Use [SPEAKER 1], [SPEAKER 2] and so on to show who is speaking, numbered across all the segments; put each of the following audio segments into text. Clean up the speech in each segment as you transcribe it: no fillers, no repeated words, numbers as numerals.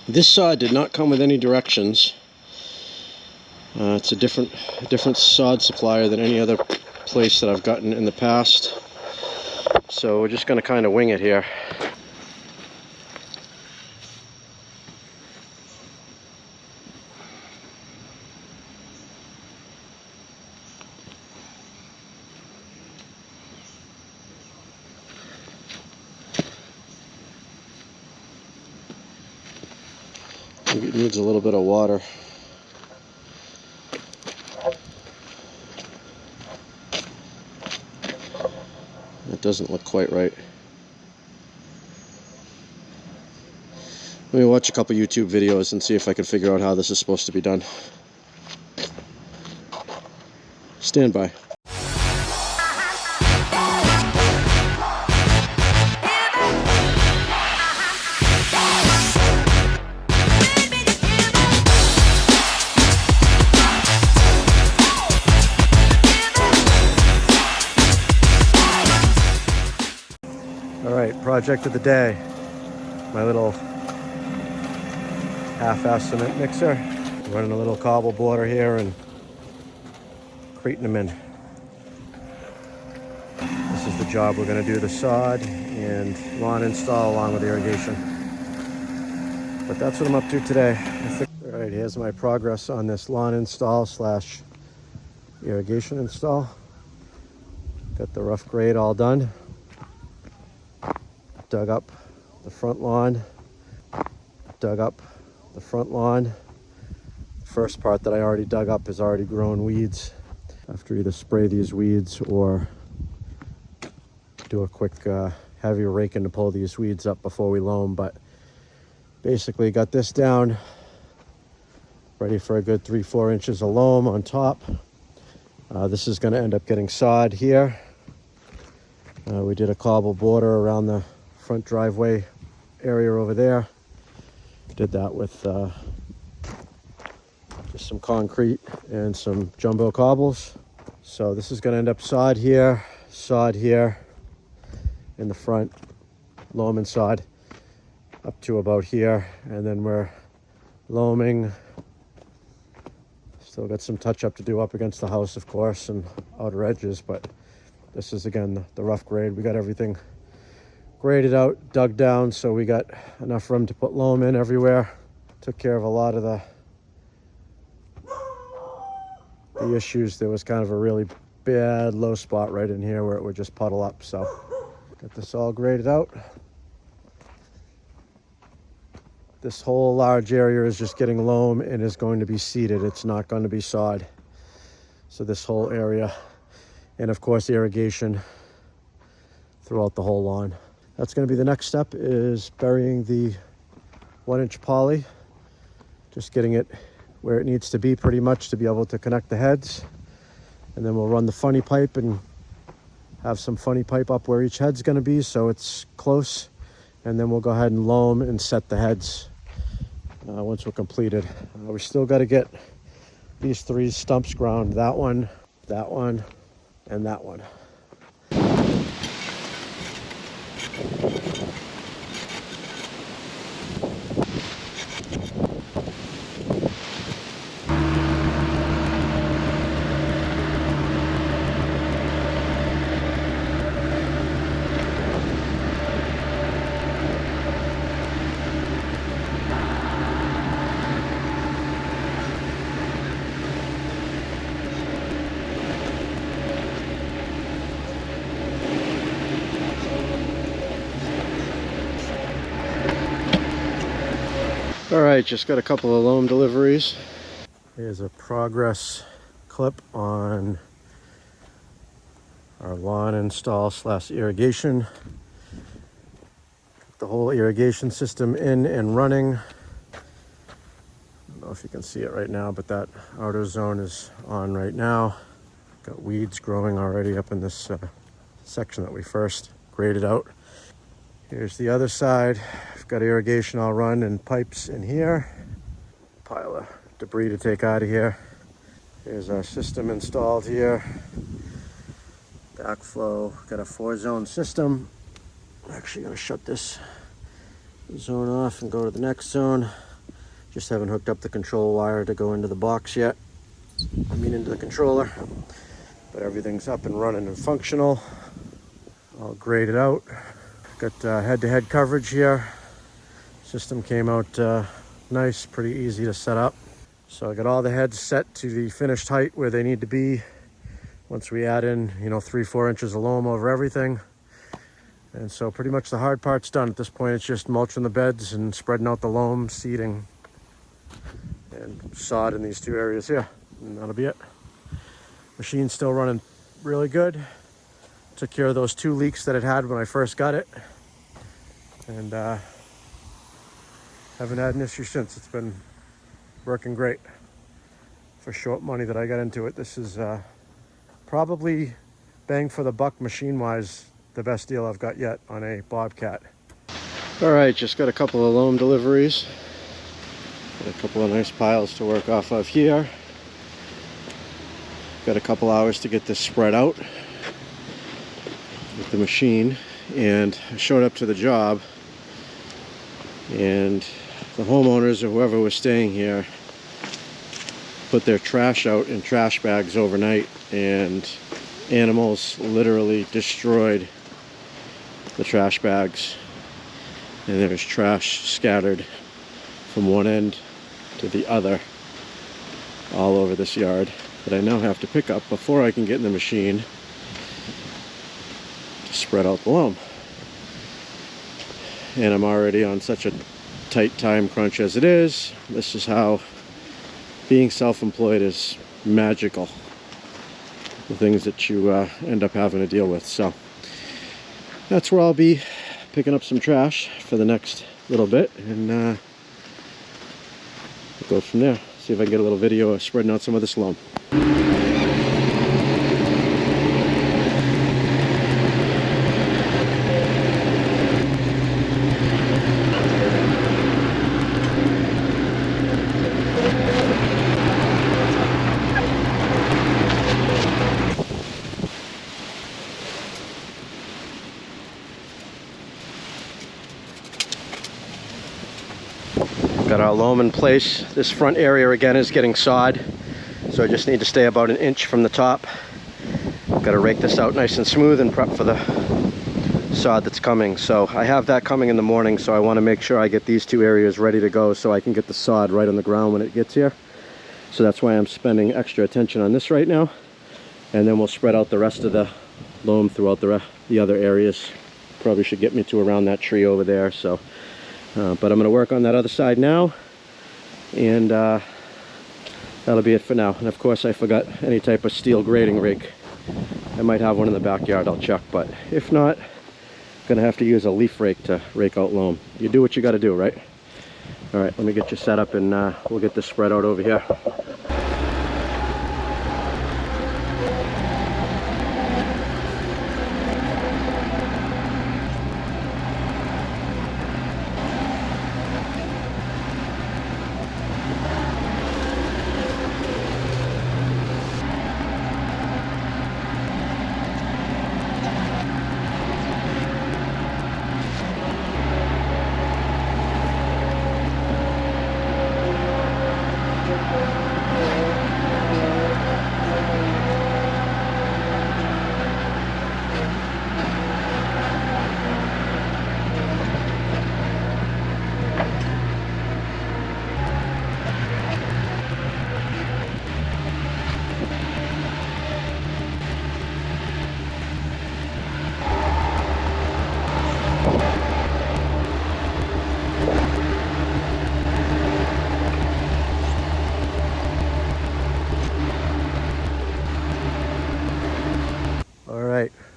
[SPEAKER 1] This sod did not come with any directions. It's a different sod supplier than any other place that I've gotten in the past. So we're just going to kind of wing it here. It needs a little bit of water. It doesn't look quite right. Let me watch a couple YouTube videos and see if I can figure out how this is supposed to be done. Stand by. Alright, project of the day. My little half-ass cement mixer. Running a little cobble border here and crating them in. This is the job we're going to do, the sod and lawn install along with irrigation. But that's what I'm up to today. Alright, here's my progress on this lawn install slash irrigation install. Got the rough grade all done. Dug up the front lawn. Dug up the front lawn. The first part that I already dug up has already grown weeds. I have to either spray these weeds or do a quick heavy raking to pull these weeds up before we loam. But basically got this down, ready for a good 3-4 inches of loam on top. This is going to end up getting sod here. We did a cobble border around the front driveway area over there. Did that with just some concrete and some jumbo cobbles. So this is going to end up sod here in the front, loam and sod up to about here, and then we're loaming. Still got some touch up to do up against the house, of course, and outer edges, but this is again the rough grade. We got everything graded out, dug down, so we got enough room to put loam in everywhere. Took care of a lot of the issues. There was kind of a really bad low spot right in here where it would just puddle up, so got this all graded out. This whole large area is just getting loam and is going to be seeded. It's not going to be sod. So this whole area, and of course irrigation throughout the whole lawn. That's going to be the next step, is burying the 1-inch poly, just getting it where it needs to be pretty much to be able to connect the heads. And then we'll run the funny pipe and have some funny pipe up where each head's going to be so it's close. And then we'll go ahead and loam and set the heads once we're completed. We still got to get these 3 stumps ground, that one, and that one. All right, just got a couple of loam deliveries. Here's a progress clip on our lawn install slash irrigation. The whole irrigation system in and running. I don't know if you can see it right now, but that outer zone is on right now. Got weeds growing already up in this section that we first graded out. Here's the other side. I've got irrigation all run and pipes in here. Pile of debris to take out of here. Here's our system installed here. Backflow, got a 4-zone system. I'm actually gonna shut this zone off and go to the next zone. Just haven't hooked up the control wire to go into the box yet. I mean into the controller. But everything's up and running and functional. All graded out. Got head-to-head coverage here. System came out nice, pretty easy to set up. So I got all the heads set to the finished height where they need to be. Once we add in, 3-4 inches of loam over everything. And so pretty much the hard part's done. At this point, it's just mulching the beds and spreading out the loam, seeding, and sod in these two areas here. And that'll be it. Machine's still running really good. Took care of those 2 leaks that it had when I first got it. And haven't had an issue since. It's been working great. For short money that I got into it, this is probably bang for the buck machine-wise, the best deal I've got yet on a Bobcat. All right, just got a couple of loam deliveries. Got a couple of nice piles to work off of here. Got a couple hours to get this spread out with the machine, and I showed up to the job, and the homeowners or whoever was staying here put their trash out in trash bags overnight, and animals literally destroyed the trash bags, and there's trash scattered from one end to the other all over this yard that I now have to pick up before I can get in the machine to spread out the loam. And I'm already on such a tight time crunch as it is. This is how being self-employed is magical. The things that you end up having to deal with. So that's where I'll be picking up some trash for the next little bit, and we'll go from there. See if I can get a little video of spreading out some of this loam. Got our loam in place. This front area again is getting sod, so I just need to stay about 1 inch from the top. Got to rake this out nice and smooth and prep for the sod that's coming. So I have that coming in the morning, so I want to make sure I get these 2 areas ready to go so I can get the sod right on the ground when it gets here. So that's why I'm spending extra attention on this right now, and then we'll spread out the rest of the loam throughout the other areas. Probably should get me to around that tree over there. So but I'm going to work on that other side now, and that'll be it for now. And of course I forgot any type of steel grading rake. I might have one in the backyard, I'll check, but if not, I'm going to have to use a leaf rake to rake out loam. You do what you got to do, right? All right, let me get you set up, and we'll get this spread out over here.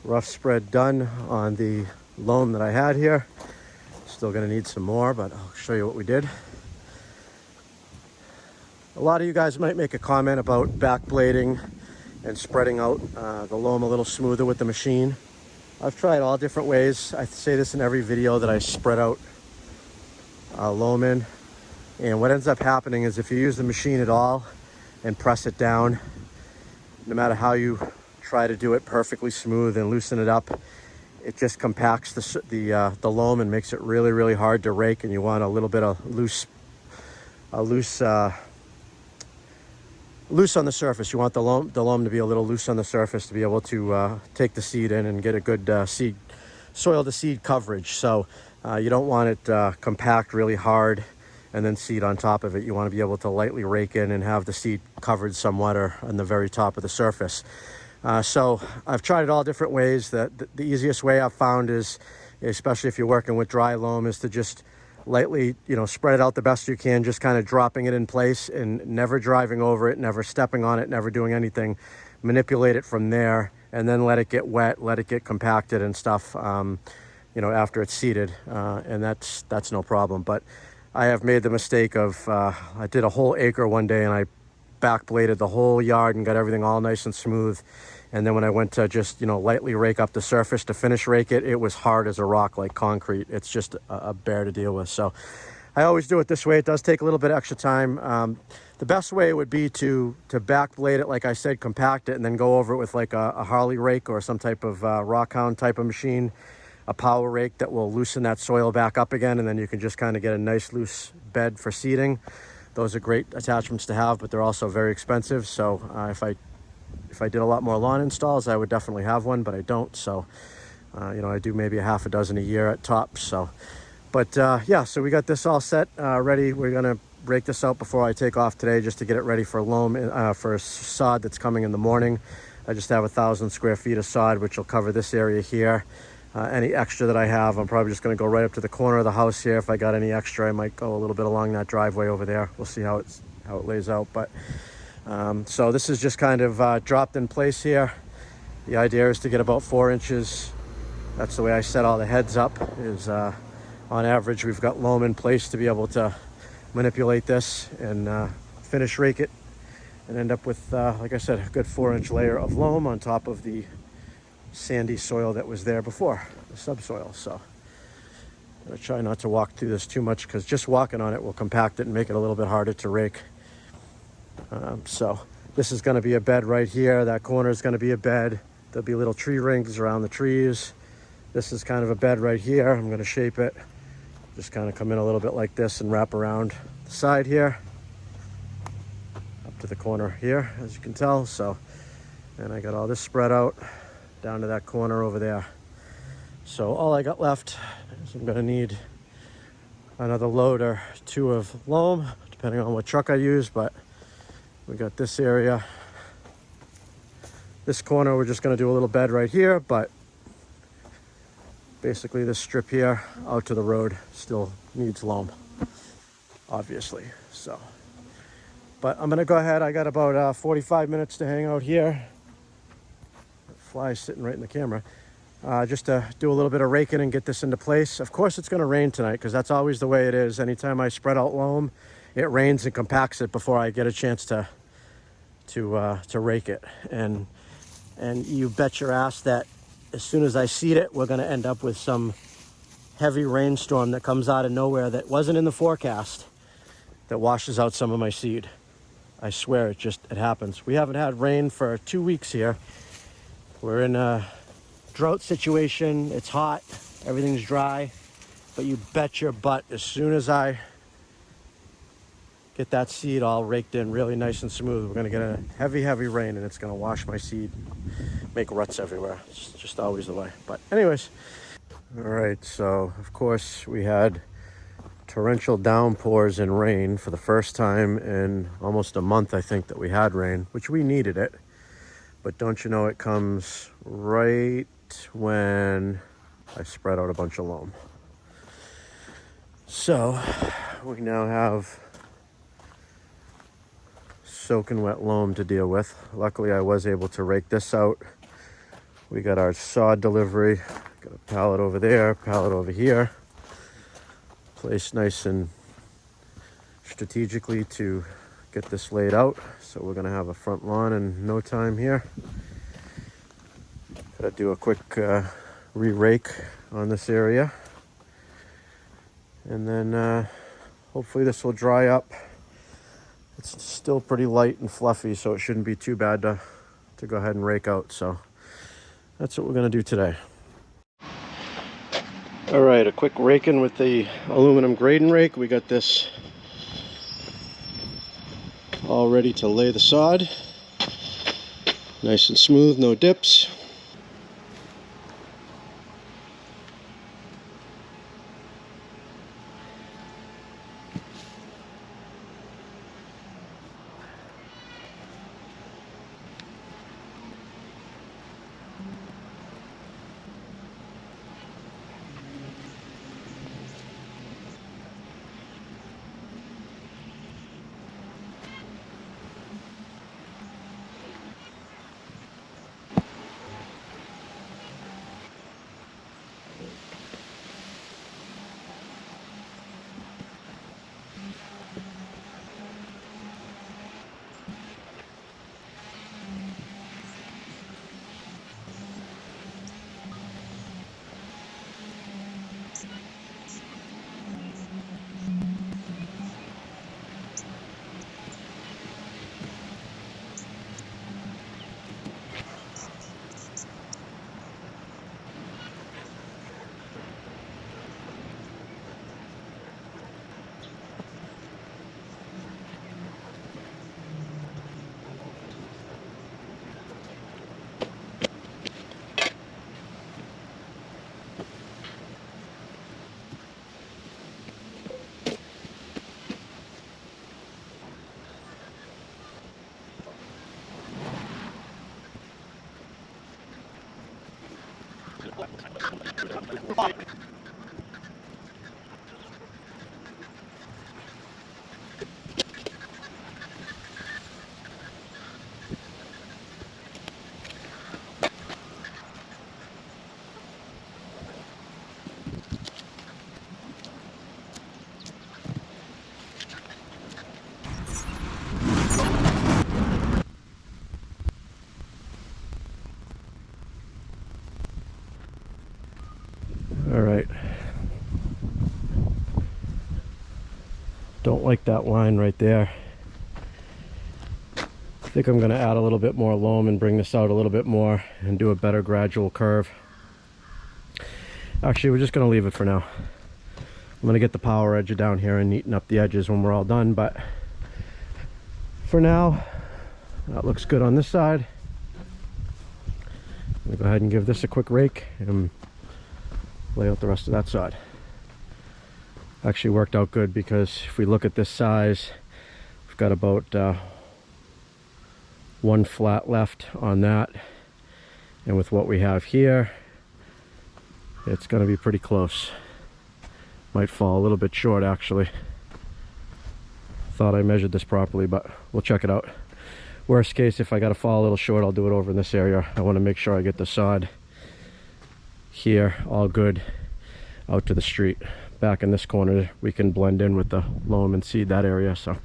[SPEAKER 1] Rough spread done on the loam that I had here. Still gonna need some more, but I'll show you what we did. A lot of you guys might make a comment about backblading and spreading out the loam a little smoother with the machine. I've tried all different ways. I say this in every video that I spread out loam in. And what ends up happening is if you use the machine at all and press it down, no matter how you try to do it perfectly smooth and loosen it up, it just compacts the loam and makes it really, really hard to rake, and you want a little bit of loose loose on the surface. You want the loam to be a little loose on the surface to be able to take the seed in and get a good soil to seed coverage. So you don't want it compact really hard and then seed on top of it. You want to be able to lightly rake in and have the seed covered somewhat or on the very top of the surface. So I've tried it all different ways. The easiest way I've found is, especially if you're working with dry loam, is to just lightly, spread it out the best you can, just kind of dropping it in place and never driving over it, never stepping on it, never doing anything. Manipulate it from there and then let it get wet, let it get compacted and stuff, after it's seeded, and that's no problem. But I have made the mistake of, I did a whole acre one day and I backbladed the whole yard and got everything all nice and smooth. And then when I went to just, lightly rake up the surface to finish rake it, it was hard as a rock, like concrete. It's just a bear to deal with. So I always do it this way. It does take a little bit of extra time. The best way would be to backblade it, like I said, compact it, and then go over it with like a Harley rake or some type of rockhound type of machine, a power rake that will loosen that soil back up again, and then you can just kind of get a nice loose bed for seeding. Those are great attachments to have, but they're also very expensive. So if I did a lot more lawn installs, I would definitely have one, but I don't. So, I do maybe a half a dozen a year at tops. So, but yeah, so we got this all set, ready. We're going to rake this out before I take off today just to get it ready for loam, for sod that's coming in the morning. I just have 1,000 square feet of sod, which will cover this area here. Any extra that I have, I'm probably just going to go right up to the corner of the house here. If I got any extra, I might go a little bit along that driveway over there. We'll see how it lays out. But so this is just kind of dropped in place here. The idea is to get about 4 inches. That's the way I set all the heads up, is on average we've got loam in place to be able to manipulate this and finish rake it and end up with, like I said, a good 4-inch layer of loam on top of the sandy soil that was there before, the subsoil. So I'm going to try not to walk through this too much, because just walking on it will compact it and make it a little bit harder to rake. So this is going to be a bed right here. That corner is going to be a bed. There'll be little tree rings around the trees. This is kind of a bed right here. I'm going to shape it, just kind of come in a little bit like this and wrap around the side here up to the corner here, as you can tell. So, and I got all this spread out down to that corner over there. So all I got left is I'm going to need another load or two of loam, depending on what truck I use. But we got this area, this corner, we're just going to do a little bed right here, but basically this strip here out to the road still needs loam, obviously. So, but I'm going to go ahead. I got about 45 minutes to hang out here. Fly sitting right in the camera, just to do a little bit of raking and get this into place. Of course it's going to rain tonight, because that's always the way it is. Anytime I spread out loam, it rains and compacts it before I get a chance to rake it. And you bet your ass that as soon as I seed it, we're going to end up with some heavy rainstorm that comes out of nowhere that wasn't in the forecast, that washes out some of my seed. I swear it happens. We haven't had rain for 2 weeks here. We're in a drought situation. It's hot, everything's dry, but you bet your butt, as soon as I get that seed all raked in really nice and smooth, we're gonna get a heavy rain, and it's gonna wash my seed, make ruts everywhere. It's just always the way. But anyways, all right, so of course we had torrential downpours and rain for the first time in almost a month, I think, that we had rain, which we needed it. But don't you know, it comes right when I spread out a bunch of loam. So we now have soaking wet loam to deal with. Luckily, I was able to rake this out. We got our sod delivery. Got a pallet over there, pallet over here. Placed nice and strategically to get this laid out. So we're gonna have a front lawn in no time here. Gotta do a quick re-rake on this area, and then hopefully this will dry up. It's still pretty light and fluffy, so it shouldn't be too bad to go ahead and rake out. So that's what we're gonna do today. All right, a quick raking with the aluminum grading rake. We got this all ready to lay the sod. Nice and smooth, no dips. All right. Don't like that line right there. I think I'm going to add a little bit more loam and bring this out a little bit more and do a better gradual curve. Actually, we're just going to leave it for now. I'm going to get the power edger down here and neaten up the edges when we're all done, but for now, that looks good on this side. I'm going to go ahead and give this a quick rake and lay out the rest of that side. Actually worked out good, because if we look at this size, we've got about one flat left on that, and with what we have here, it's going to be pretty close. Might fall a little bit short actually. Thought I measured this properly, but we'll check it out. Worst case, if I got to fall a little short, I'll do it over in this area. I want to make sure I get the sod here all good out to the street. Back in this corner, we can blend in with the loam and seed that area. So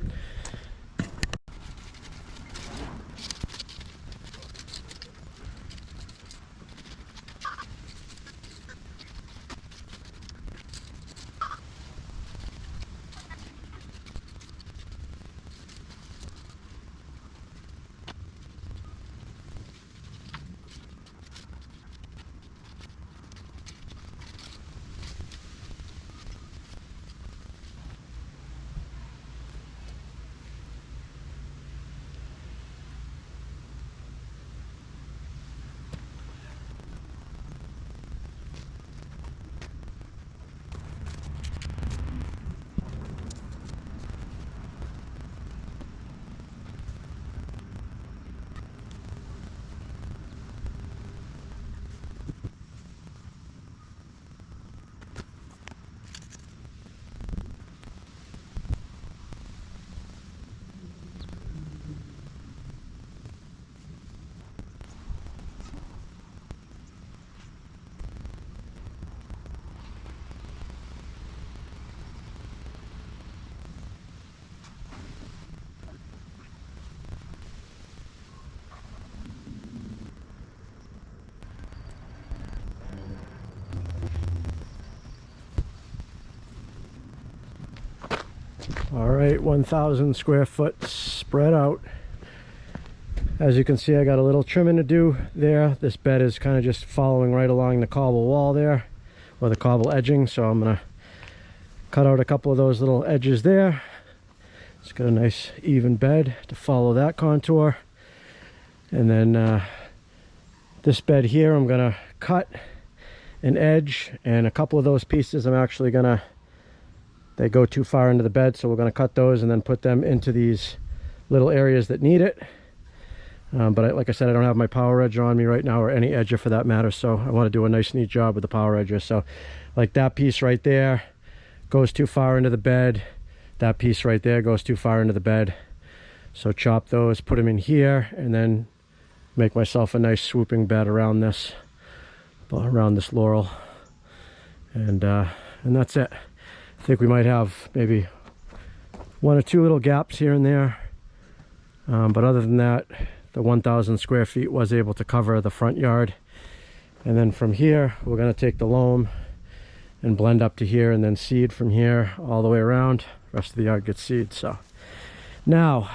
[SPEAKER 1] all right, 1,000 square foot spread out. As you can see, I got a little trimming to do there. This bed is kind of just following right along the cobble wall there, or the cobble edging, so I'm gonna cut out a couple of those little edges there. It's got a nice even bed to follow that contour. And then this bed here, I'm gonna cut an edge, and a couple of those pieces I'm actually gonna, they go too far into the bed, so we're gonna cut those and then put them into these little areas that need it. But like I said, I don't have my power edger on me right now, or any edger for that matter, so I want to do a nice neat job with the power edger. So like that piece right there goes too far into the bed, that piece right there goes too far into the bed, so chop those, put them in here, and then make myself a nice swooping bed around this laurel, and that's it. I think we might have maybe one or two little gaps here and there, but other than that, the 1,000 square feet was able to cover the front yard. And then from here, we're going to take the loam and blend up to here, and then seed from here all the way around. The rest of the yard gets seed. So now,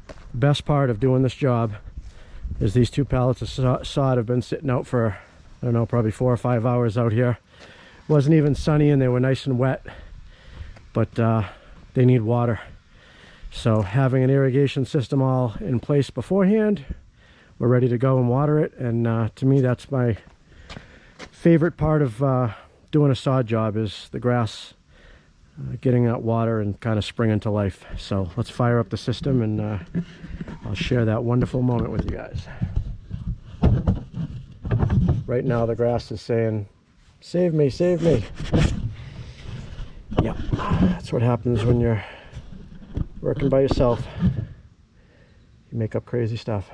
[SPEAKER 1] the best part of doing this job is these 2 pallets of sod have been sitting out for, I don't know, probably 4 or 5 hours out here. It wasn't even sunny and they were nice and wet, but they need water. So having an irrigation system all in place beforehand, we're ready to go and water it. And to me, that's my favorite part of doing a sod job, is the grass getting that water and kind of springing to life. So let's fire up the system, and I'll share that wonderful moment with you guys. Right now the grass is saying, save me, save me. Yeah, that's what happens when you're working by yourself. You make up crazy stuff.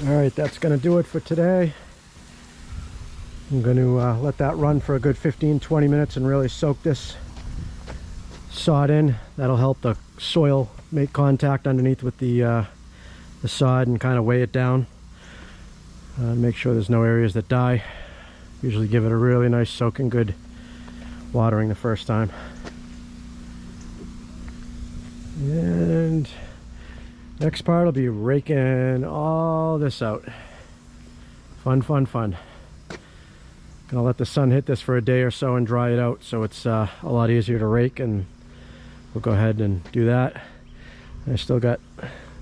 [SPEAKER 1] All right, that's going to do it for today. I'm going to let that run for a good 15-20 minutes and really soak this sod in. That'll help the soil make contact underneath with the sod and kind of weigh it down. Make sure there's no areas that die. Usually give it a really nice soaking good watering the first time. And next part will be raking all this out. Fun, fun, fun. Gonna let the sun hit this for a day or so and dry it out, so it's a lot easier to rake, and we'll go ahead and do that. I still got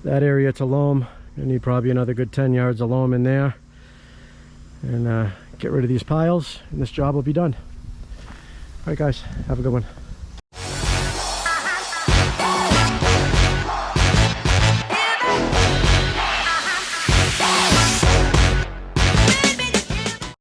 [SPEAKER 1] that area to loam. I need probably another good 10 yards of loam in there, and get rid of these piles, and this job will be done. All right guys, have a good one.